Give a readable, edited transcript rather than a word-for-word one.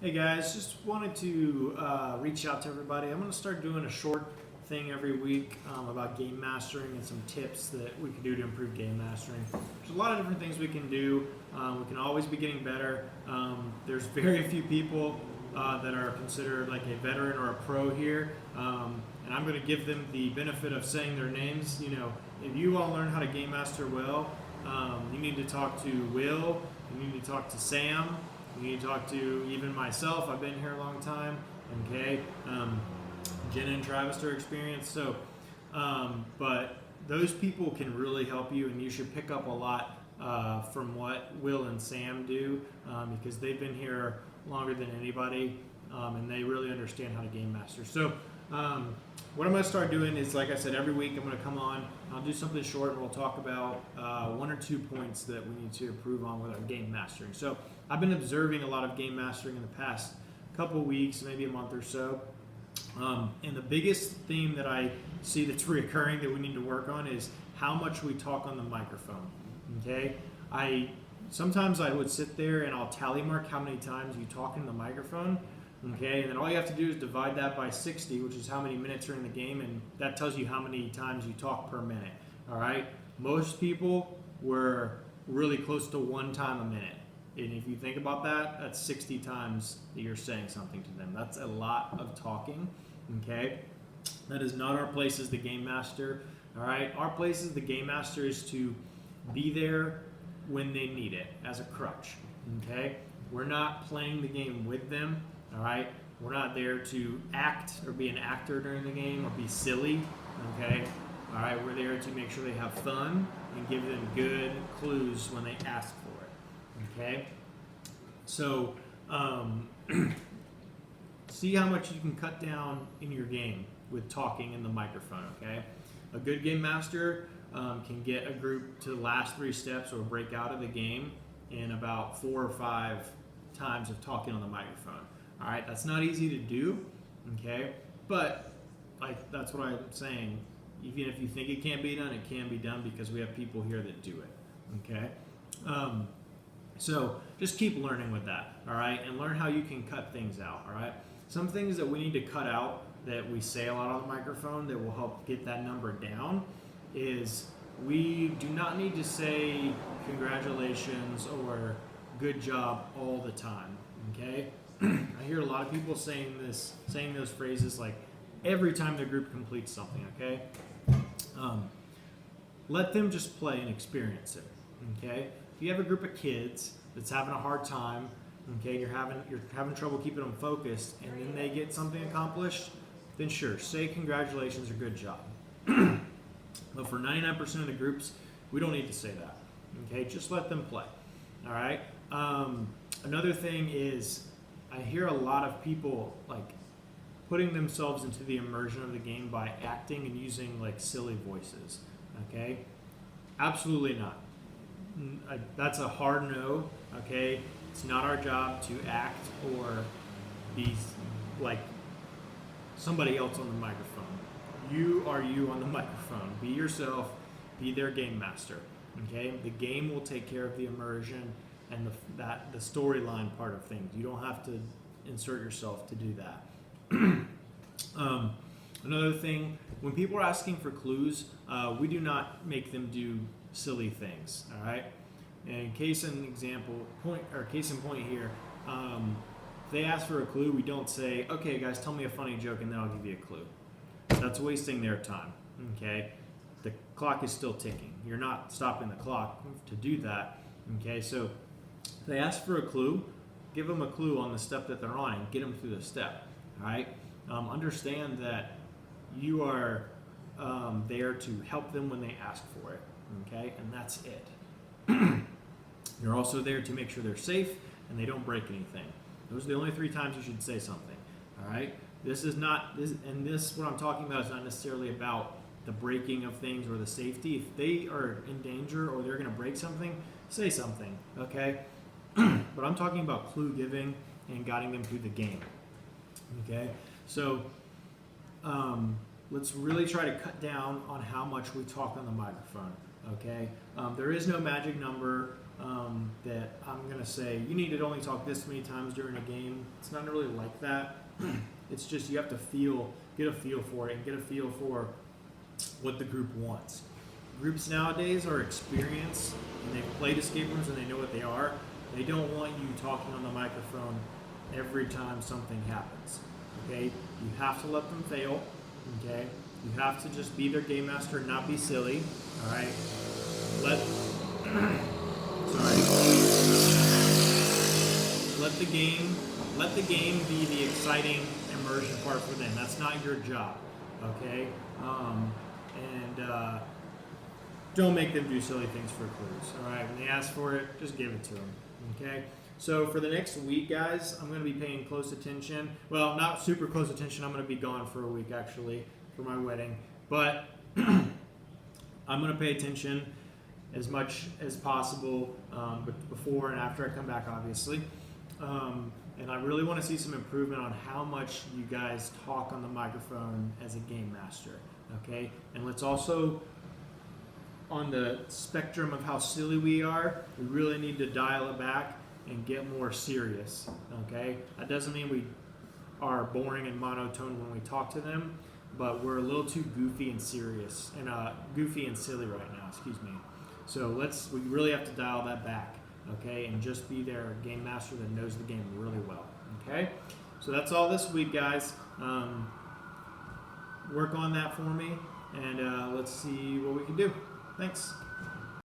Hey guys, just wanted to reach out to everybody. I'm going to start doing a short thing every week about game mastering and some tips that we can do to improve game mastering. There's a lot of different things we can do. We can always be getting better. There's very few people that are considered like a veteran or a pro here, and I'm going to give them the benefit of saying their names. You know, if you want to learn how to game master well, you need to talk to Will. You need to talk to Sam. You need to talk to even myself. I've been here a long time. Okay, Jenna and Travis are experienced. So, but those people can really help you, and you should pick up a lot from what Will and Sam do because they've been here longer than anybody, and they really understand how to game master. So, what I'm going to start doing is, like I said, every week I'm going to come on. I'll do something short, and we'll talk about one or two points that we need to improve on with our game mastering. So I've been observing a lot of game mastering in the past couple weeks, maybe a month or so. And the biggest theme that I see that's reoccurring that we need to work on is how much we talk on the microphone. Okay, sometimes I would sit there and I'll tally mark how many times you talk in the microphone. Okay, and then all you have to do is divide that by 60, which is how many minutes are in the game, and that tells you how many times you talk per minute. All right, most people were really close to one time a minute. And if you think about that, that's 60 times that you're saying something to them. That's a lot of talking, okay? That is not our place as the game master, all right? Our place as the game master is to be there when they need it as a crutch, okay? We're not playing the game with them, all right? We're not there to act or be an actor during the game or be silly, okay? All right, we're there to make sure they have fun and give them good clues when they ask for it. Okay, so see how much you can cut down in your game with talking in the microphone. Okay, a good game master can get a group to the last 3 steps or break out of the game in about 4 or 5 times of talking on the microphone. All right, that's not easy to do. Okay, but like that's what I'm saying. Even if you think it can't be done, it can be done because we have people here that do it. Okay. So just keep learning with that, all right? And learn how you can cut things out, all right? Some things that we need to cut out that we say a lot on the microphone that will help get that number down is we do not need to say congratulations or good job all the time, okay? I hear a lot of people saying those phrases like every time their group completes something, okay? Let them just play and experience it, okay? If you have a group of kids that's having a hard time, okay, you're having trouble keeping them focused, and then they get something accomplished, then sure, say congratulations or good job. But for 99% of the groups, we don't need to say that. Okay, just let them play. All right. Another thing is, I hear a lot of people like putting themselves into the immersion of the game by acting and using like silly voices. Okay, absolutely not. That's a hard no, okay? It's not our job to act or be like somebody else on the microphone. You are you on the microphone. Be yourself, be their game master, okay? The game will take care of the immersion and the storyline part of things. You don't have to insert yourself to do that. Another thing, when people are asking for clues, we do not make them do silly things, all right? And case in point here, if they ask for a clue, we don't say, okay guys, tell me a funny joke and then I'll give you a clue. That's wasting their time, okay? The clock is still ticking. You're not stopping the clock to do that, okay? So if they ask for a clue, give them a clue on the step that they're on and get them through the step, all right? Understand that you are there to help them when they ask for it, okay? And that's it. You're also there to make sure they're safe and they don't break anything. Those are the only 3 times you should say something, all right? This what I'm talking about is not necessarily about the breaking of things or the safety. If they are in danger or they're gonna break something, say something, okay? But I'm talking about clue giving and guiding them through the game, okay? So let's really try to cut down on how much we talk on the microphone, okay? There is no magic number that I'm going to say, you need to only talk this many times during a game. It's not really like that. It's just you have to get a feel for it and get a feel for what the group wants. Groups nowadays are experienced and they've played escape rooms and they know what they are. They don't want you talking on the microphone every time something happens. Okay? You have to let them fail. Okay? You have to just be their game master and not be silly. All right? Let the game be the exciting immersion part for them. That's not your job. Okay? Don't make them do silly things for clues. All right? When they ask for it, just give it to them. Okay? So for the next week, guys, I'm going to be paying close attention. Well, not super close attention. I'm going to be gone for a week, actually, for my wedding. But I'm going to pay attention as much as possible before and after I come back, obviously. And I really want to see some improvement on how much you guys talk on the microphone as a game master. Okay? And let's also, on the spectrum of how silly we are, we really need to dial it back and get more serious. Okay? That doesn't mean we are boring and monotone when we talk to them, but we're a little too goofy and serious and goofy and silly right now. Excuse me. So we really have to dial that back. Okay, and just be their game master that knows the game really well. Okay, so that's all this week, guys. Work on that for me, and let's see what we can do. Thanks.